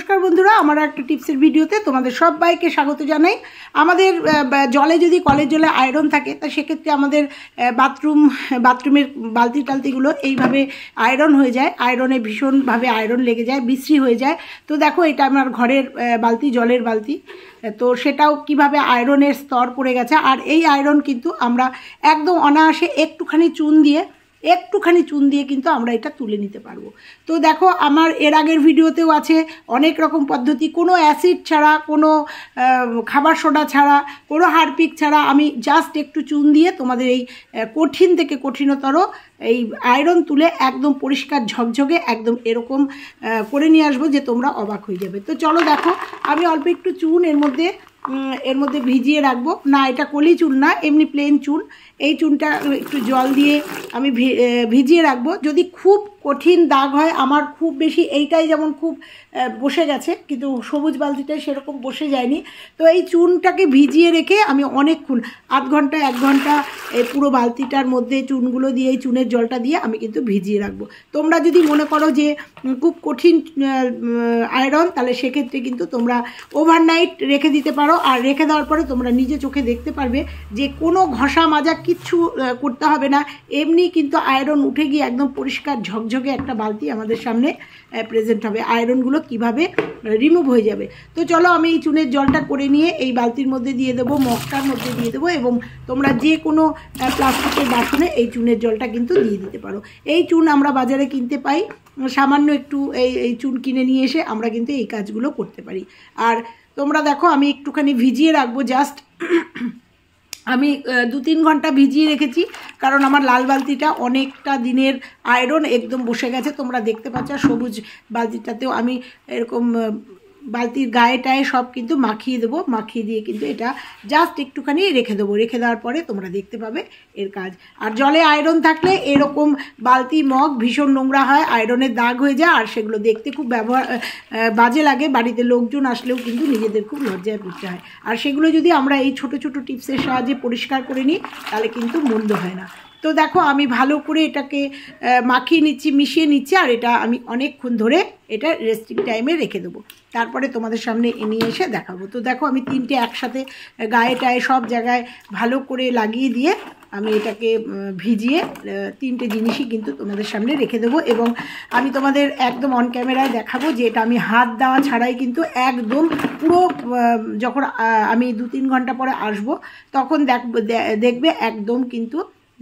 নমস্কার বন্ধুরা, আমার একটা টিপসের ভিডিওতে তোমাদের সবাইকে স্বাগত জানাই। আমাদের জলে যদি কলের জলে আয়রন থাকে তা সেক্ষেত্রে আমাদের বাথরুমের বালতি টালতিগুলো এইভাবে আয়রন হয়ে যায়, আয়রনে ভীষণভাবে আয়রন লেগে যায়, বিশ্রী হয়ে যায়। তো দেখো এটা আমার ঘরের বালতি, জলের বালতি। তো সেটাও কিভাবে আয়রনের স্তর পড়ে গেছে। আর এই আয়রন কিন্তু আমরা একদম অনায়াসে একটুখানি চুন দিয়ে কিন্তু আমরা এটা তুলে নিতে পারবো। তো দেখো আমার এর আগের ভিডিওতেও আছে অনেক রকম পদ্ধতি, কোনো অ্যাসিড ছাড়া, কোনো খাবার সোডা ছাড়া, কোনো হারপিক ছাড়া আমি জাস্ট একটু চুন দিয়ে তোমাদের এই কঠিন থেকে কঠিনতর এই আয়রন তুলে একদম পরিষ্কার ঝকঝকে একদম এরকম করে নিয়ে আসবো যে তোমরা অবাক হয়ে যাবে। তো চলো দেখো, আমি অল্প একটু চুন এর মধ্যে ভিজিয়ে রাখবো। না, এটা কলি চুন না, এমনি প্লেন চুন। এই চুনটা একটু জল দিয়ে আমি ভিজিয়ে রাখবো। যদি খুব কঠিন দাগ হয়, আমার খুব বেশি এইটাই যেমন খুব বসে গেছে, কিন্তু সবুজ বালতিটাই সেরকম বসে যায়নি। তো এই চুনটাকে ভিজিয়ে রেখে আমি অনেকক্ষণ, আধ ঘন্টা 1 ঘন্টা এই পুরো বালতিটার মধ্যে চুনগুলো দিয়ে, এই চুনের জলটা দিয়ে আমি কিন্তু ভিজিয়ে রাখবো। তোমরা যদি মনে করো যে খুব কঠিন আয়রন, তাহলে সেক্ষেত্রে কিন্তু তোমরা ওভারনাইট রেখে দিতে পারো। আর রেখে দেওয়ার পরে তোমরা নিজে চোখে দেখতে পারবে যে কোনো ঘষা মাজা কিচ্ছু করতে হবে না, এমনি কিন্তু আয়রন উঠে গিয়ে একদম পরিষ্কার ঝকঝকে একটা বালতি আমাদের সামনে প্রেজেন্ট হবে। আয়রনগুলো কিভাবে রিমুভ হয়ে যাবে। তো চলো আমি এই চুনের জলটা করে নিয়ে এই বালতির মধ্যে দিয়ে দেবো, মগটার মধ্যে দিয়ে দেবো, এবং তোমরা যে কোনো প্লাস্টিকের বাসনে এই চুনের জলটা কিন্তু দিয়ে দিতে পারো। এই চুন আমরা বাজারে কিনতে পাই, সামান্য একটু এই চুন কিনে নিয়ে এসে আমরা কিন্তু এই কাজগুলো করতে পারি। আর তোমরা দেখো আমি একটুখানি ভিজিয়ে রাখবো, জাস্ট আমি 2-3 ঘন্টা ভিজিয়ে রেখেছি, কারণ আমার লাল বালতিটা অনেকটা দিনের আয়রন একদম বসে গেছে। তোমরা দেখতে পাচ্ছ সবুজ বালতিটাতেও আমি এরকম বালতির গায়েটায় সব কিন্তু মাখিয়ে দেবো, মাখিয়ে দিয়ে কিন্তু এটা জাস্ট একটুখানি রেখে দেবো। রেখে দেওয়ার পরে তোমরা দেখতে পাবে এর কাজ। আর জলে আয়রন থাকলে এরকম বালতি মগ ভীষণ নোংরা হয়, আয়রনের দাগ হয়ে যায়, আর সেগুলো দেখতে খুব বাজে লাগে। বাড়িতে লোকজন আসলেও কিন্তু নিজেদের খুব লজ্জায় পড়তে হয়। আর সেগুলো যদি আমরা এই ছোট ছোট টিপসের সাহায্যে পরিষ্কার করে নিই তাহলে কিন্তু মন্দ হয় না। তো দেখো আমি ভালো করে এটাকে মাখিয়ে নিচ্ছি, মিশিয়ে নিচ্ছি, আর এটা আমি অনেকক্ষণ ধরে এটা রেস্টিং টাইমে রেখে দেবো। তারপরে তোমাদের সামনে নিয়ে এসে দেখাবো। তো দেখো আমি 3টে একসাথে গায়ে টায়ে সব জায়গায় ভালো করে লাগিয়ে দিয়ে আমি এটাকে ভিজিয়ে 3টে জিনিসই কিন্তু তোমাদের সামনে রেখে দেবো। এবং আমি তোমাদের একদম অন ক্যামেরায় দেখাবো যে এটা আমি হাত দেওয়া ছাড়াই কিন্তু একদম পুরো, যখন আমি 2-3 ঘন্টা পরে আসবো তখন দেখবে একদম কিন্তু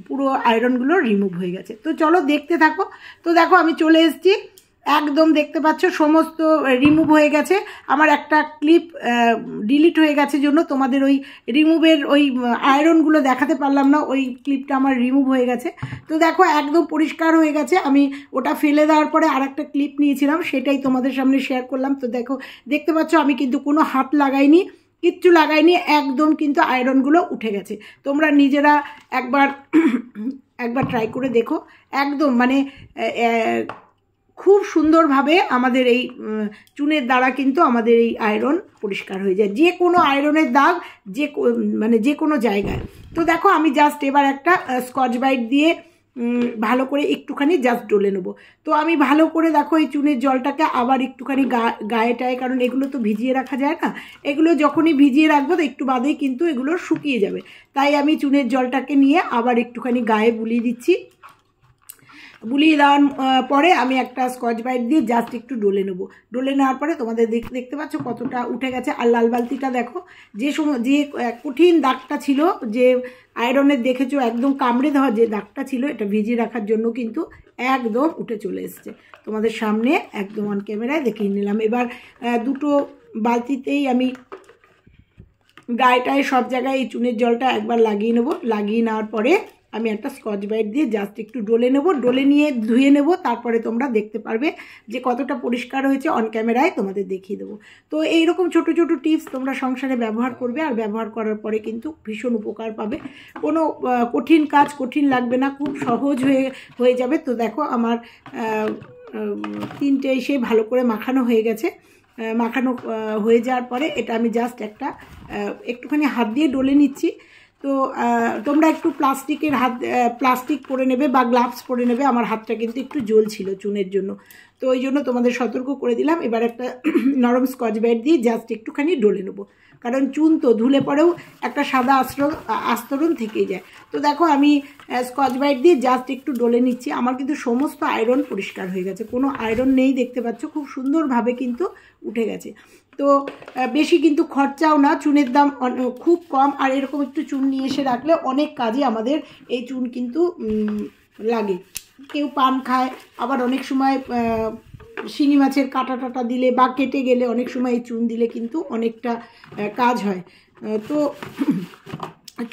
পুরো আয়রনগুলো রিমুভ হয়ে গেছে। তো চলো দেখতে থাকো। তো দেখো আমি চলে এসেছি, একদম দেখতে পাচ্ছ সমস্ত রিমুভ হয়ে গেছে। আমার একটা ক্লিপ ডিলিট হয়ে গেছে জন্য তোমাদের ওই রিমুভের ওই আয়রনগুলো দেখাতে পারলাম না, ওই ক্লিপটা আমার রিমুভ হয়ে গেছে। তো দেখো একদম পরিষ্কার হয়ে গেছে। আমি ওটা ফেলে দেওয়ার পরে আর একটা ক্লিপ নিয়েছিলাম, সেটাই তোমাদের সামনে শেয়ার করলাম। তো দেখো দেখতে পাচ্ছ আমি কিন্তু কোনো হাত লাগাইনি, কিচ্ছু লাগাইনি, একদম কিন্তু আয়রনগুলো উঠে গেছে। তোমরা নিজেরা একবার ট্রাই করে দেখো, একদম মানে খুব সুন্দরভাবে আমাদের এই চুনের দ্বারা কিন্তু আমাদের এই আয়রন পরিষ্কার হয়ে যায়, যে কোনো আয়রনের দাগ যে কোনো জায়গায়। তো দেখো আমি জাস্ট এবার একটা স্কচ ব্রাইট দিয়ে ভালো করে একটুখানি জাস্ট ডলে নেবো। তো আমি ভালো করে দেখো এই চুনের জলটাকে আবার একটুখানি গায়েটায়, কারণ এগুলো তো ভিজিয়ে রাখা যায় না, এগুলো যখনই ভিজিয়ে রাখবো তো একটু বাদেই কিন্তু এগুলো শুকিয়ে যাবে। তাই আমি চুনের জলটাকে নিয়ে আবার একটুখানি গায়ে বুলিয়ে দিচ্ছি। বুলিয়ে দেওয়ার পরে আমি একটা স্কচ ব্রাইট দিয়ে জাস্ট একটু ডলে নেবো। ডলে নেওয়ার পরে তোমাদের দেখতে পাচ্ছ কতটা উঠে গেছে। আর লাল বালতিটা দেখো, যে কঠিন দাগটা ছিল, যে আয়রনের দেখেছো একদম কামড়ে দেওয়া যে দাগটা ছিল, এটা ভিজিয়ে রাখার জন্য কিন্তু একদম উঠে চলে এসছে। তোমাদের সামনে একদম অন ক্যামেরায় দেখিয়ে নিলাম। এবার 2টো বালতিতেই আমি গায়েটায় সব জায়গায় এই চুনের জলটা একবার লাগিয়ে নেবো। লাগিয়ে নেওয়ার পরে আমি একটা স্কচ ব্রাইট দিয়ে জাস্ট একটু ডলে নেব, ডলে নিয়ে ধুয়ে নেব। তারপরে তোমরা দেখতে পারবে যে কতটা পরিষ্কার হয়েছে, অন ক্যামেরায় তোমাদের দেখিয়ে দেবো। তো এইরকম ছোট ছোট টিপস তোমরা সংসারে ব্যবহার করবে, আর ব্যবহার করার পরে কিন্তু ভীষণ উপকার পাবে। কোনো কঠিন কাজ কঠিন লাগবে না, খুব সহজ হয়ে যাবে। তো দেখো আমার 3টে এসে ভালো করে মাখানো হয়ে গেছে। মাখানো হয়ে যাওয়ার পরে এটা আমি জাস্ট একটুখানি হাত দিয়ে ডলে নিচ্ছি। তো তোমরা একটু প্লাস্টিক পরে নেবে বা গ্লাভস পরে নেবে। আমার হাতটা কিন্তু একটু জ্বলছিল চুনের জন্য। তো ওই জন্য তোমাদের সতর্ক করে দিলাম। এবার একটা নরম স্কচ ব্রাইট দিয়ে জাস্ট একটুখানি ডলে নেবো, কারণ চুন তো ধুলে পরেও একটা সাদা আস্তরণ থেকেই যায়। তো দেখো আমি স্কচ ব্রাইট দিয়ে জাস্ট একটু ডলে নিচ্ছি। আমার কিন্তু সমস্ত আয়রন পরিষ্কার হয়ে গেছে, কোনো আয়রন নেই, দেখতে পাচ্ছ খুব সুন্দরভাবে কিন্তু উঠে গেছে। তো বেশি কিন্তু খরচাও না, চুনের দাম খুব কম। আর এরকম একটু চুন নিয়ে এসে রাখলে অনেক কাজে আমাদের এই চুন কিন্তু লাগে। কেউ পান খায়, আবার অনেক সময় শিঙি মাছের কাটা টাটা দিলে বা কেটে গেলে অনেক সময় এই চুন দিলে কিন্তু অনেকটা কাজ হয়। তো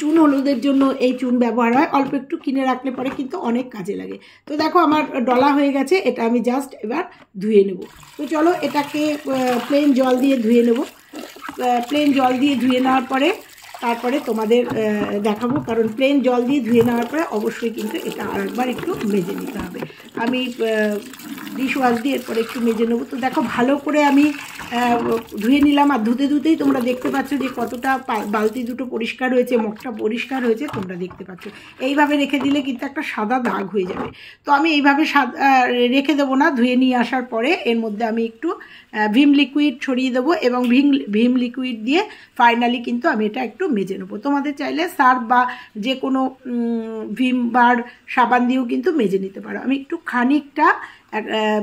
চুন হলুদের জন্য এই চুন ব্যবহার হয়, অল্প একটু কিনে রাখলে পরে কিন্তু অনেক কাজে লাগে। তো দেখো আমার ডলা হয়ে গেছে, এটা আমি জাস্ট এবার ধুয়ে নেব। তো চলো এটাকে প্লেন জল দিয়ে ধুয়ে নেব। প্লেন জল দিয়ে ধুয়ে নেওয়ার পরে তারপরে তোমাদের দেখাবো, কারণ প্লেন জল দিয়ে ধুয়ে নেওয়ার পরে অবশ্যই কিন্তু এটা আরেকবার একটু মেজে নিতে হবে। আমি ডিশ ওয়াশ দিয়ে এরপরে একটু মেজে নেবো। তো দেখো ভালো করে আমি ধুয়ে নিলাম, আর ধুতে ধুতেই তোমরা দেখতে পাচ্ছ যে কতটা বালতি দুটো পরিষ্কার হয়েছে, মগটা পরিষ্কার হয়েছে, তোমরা দেখতে পাচ্ছ। এইভাবে রেখে দিলে কিন্তু একটা সাদা দাগ হয়ে যাবে। তো আমি এইভাবে রেখে দেবো না, ধুয়ে নিয়ে আসার পরে এর মধ্যে আমি একটু ভিম লিকুইড ছড়িয়ে দেবো, এবং ভিম লিকুইড দিয়ে ফাইনালি কিন্তু আমি এটা একটু মেজে নেবো। তোমাদের চাইলে সার্ফ বা যে কোনো ভিম বার সাবান দিয়েও কিন্তু মেজে নিতে পারো। আমি একটু খানিকটা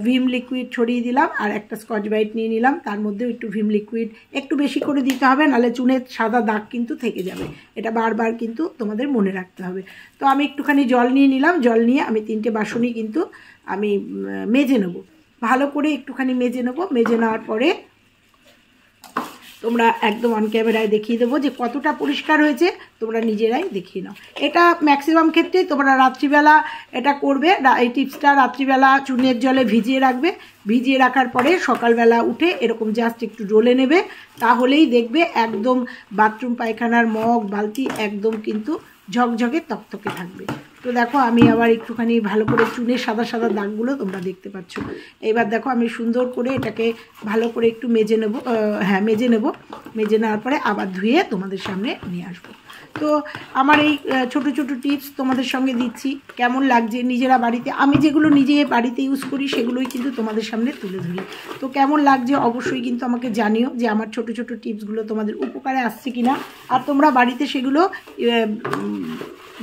ভিম লিকুইড ছড়িয়ে দিলাম, আর একটা স্কচ ব্রাইট নিয়ে নিলাম, তার মধ্যেও একটু ভিম লিকুইড একটু বেশি করে দিতে হবে, নাহলে চুনের সাদা দাগ কিন্তু থেকে যাবে। এটা বারবার কিন্তু তোমাদের মনে রাখতে হবে। তো আমি একটুখানি জল নিয়ে নিলাম, জল নিয়ে আমি 3টে বাসনই কিন্তু আমি মেজে নেব, ভালো করে একটুখানি মেজে নেব। মেজে নেওয়ার পরে তোমরা একদম অন ক্যামেরায় দেখিয়ে দেবো যে কতটা পরিষ্কার হয়েছে, তোমরা নিজেরাই দেখিয়ে নাও। এটা ম্যাক্সিমাম ক্ষেত্রে তোমরা রাত্রিবেলা এটা করবে, এই টিপসটা রাত্রিবেলা চুনের জলে ভিজিয়ে রাখবে। ভিজিয়ে রাখার পরে সকালবেলা উঠে এরকম জাস্ট একটু ডলে নেবে, তাহলেই দেখবে একদম বাথরুম পায়খানার মগ বালতি একদম কিন্তু ঝকঝকে তকতকে থাকবে। তো দেখো আমি আবার একটুখানি ভালো করে চুনের সাদা সাদা দাগগুলো তোমরা দেখতে পাচ্ছ। এবার দেখো আমি সুন্দর করে এটাকে ভালো করে একটু মেজে নেব, মেজে নেব। মেজে নেওয়ার পরে আবার ধুয়ে তোমাদের সামনে নিয়ে আসবো। তো আমার এই ছোট ছোট টিপস তোমাদের সঙ্গে দিচ্ছি, কেমন লাগছে নিজেরা বাড়িতে, আমি যেগুলো নিজে বাড়িতে ইউজ করি সেগুলোই কিন্তু তোমাদের সামনে তুলে ধরি। তো কেমন লাগছে অবশ্যই কিন্তু আমাকে জানিও যে আমার ছোট ছোট টিপসগুলো তোমাদের উপকারে আসছে কিনা, আর তোমরা বাড়িতে সেগুলো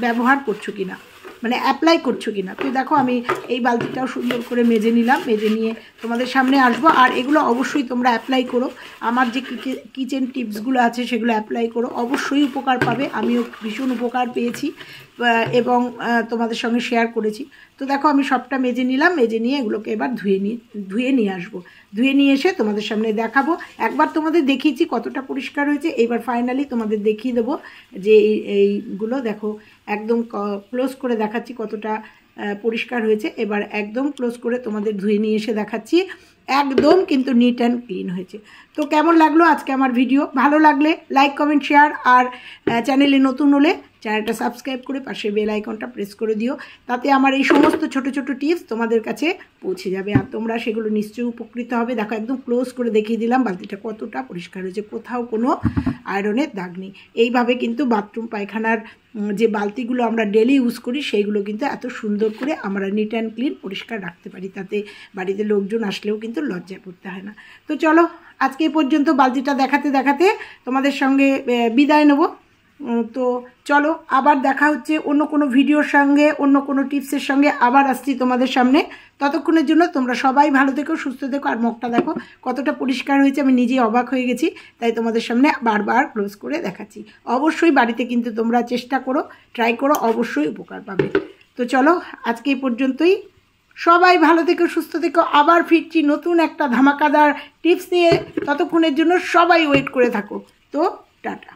ব্যবহার করছো কিনা, মানে অ্যাপ্লাই করছো কিনা। তো দেখো আমি এই বালতিটাও সুন্দর করে মেজে নিলাম, মেজে নিয়ে তোমাদের সামনে আসবো। আর এগুলো অবশ্যই তোমরা অ্যাপ্লাই করো, আমার যে কিচেন টিপসগুলো আছে সেগুলো অ্যাপ্লাই করো, অবশ্যই উপকার পাবে। আমিও ভীষণ উপকার পেয়েছি এবং তোমাদের সঙ্গে শেয়ার করেছি। তো দেখো আমি সবটা মেজে নিলাম, মেজে নিয়ে এগুলোকে এবার ধুয়ে নিয়ে আসবো। ধুয়ে নিয়ে এসে তোমাদের সামনে দেখাবো। একবার তোমাদের দেখিয়েছি কতটা পরিষ্কার হয়েছে, এইবার ফাইনালি তোমাদের দেখিয়ে দেবো যে এইগুলো দেখো একদম ক্লোজ করে দেখাচ্ছি কতটা পরিষ্কার হয়েছে। এবার একদম ক্লোজ করে তোমাদের ধুয়ে নিয়ে এসে দেখাচ্ছি, একদম কিন্তু নিট অ্যান্ড ক্লিন হয়েছে। তো কেমন লাগলো আজকে আমার ভিডিও? ভালো লাগলে লাইক কমেন্ট শেয়ার, আর চ্যানেলে নতুন হলে চ্যানেলটা সাবস্ক্রাইব করে পাশে বেল আইকনটা প্রেস করে দিও, তাতে আমার এই সমস্ত ছোট ছোট টিপস তোমাদের কাছে পৌঁছে যাবে, আর তোমরা সেগুলো নিশ্চয়ই উপকৃত হবে। দেখো একদম ক্লোজ করে দেখিয়ে দিলাম বালতিটা কতটা পরিষ্কার হয়েছে, কোথাও কোনো আয়রনের দাগ নেই। এইভাবে কিন্তু বাথরুম পায়খানার যে বালতিগুলো আমরা ডেলি ইউজ করি সেইগুলো কিন্তু এত সুন্দর করে আমরা নিট অ্যান্ড ক্লিন পরিষ্কার রাখতে পারি, তাতে বাড়িতে লোকজন আসলেও কিন্তু লজ্জায় পড়তে হয় না। তো চলো আজকে পর্যন্ত বালতিটা দেখাতে দেখাতে তোমাদের সঙ্গে বিদায় নেব। তো চলো আবার দেখা হচ্ছে অন্য কোনো ভিডিওর সঙ্গে, অন্য কোনো টিপসের সঙ্গে আবার আসছি তোমাদের সামনে। ততক্ষণের জন্য তোমরা সবাই ভালো থেকো, সুস্থ থেকো। আর মগটা দেখো কতটা পরিষ্কার হয়েছে, আমি নিজেই অবাক হয়ে গেছি, তাই তোমাদের সামনে বারবার ক্লোজ করে দেখাচ্ছি। অবশ্যই বাড়িতে কিন্তু তোমরা চেষ্টা করো, ট্রাই করো, অবশ্যই উপকার পাবে। তো চলো আজকে এই পর্যন্তই, সবাই ভালো থেকো, সুস্থ থেকো। আবার ফিরছি নতুন একটা ধামাকাদার টিপস নিয়ে, ততক্ষণের জন্য সবাই ওয়েট করে থাকো। তো টাটা।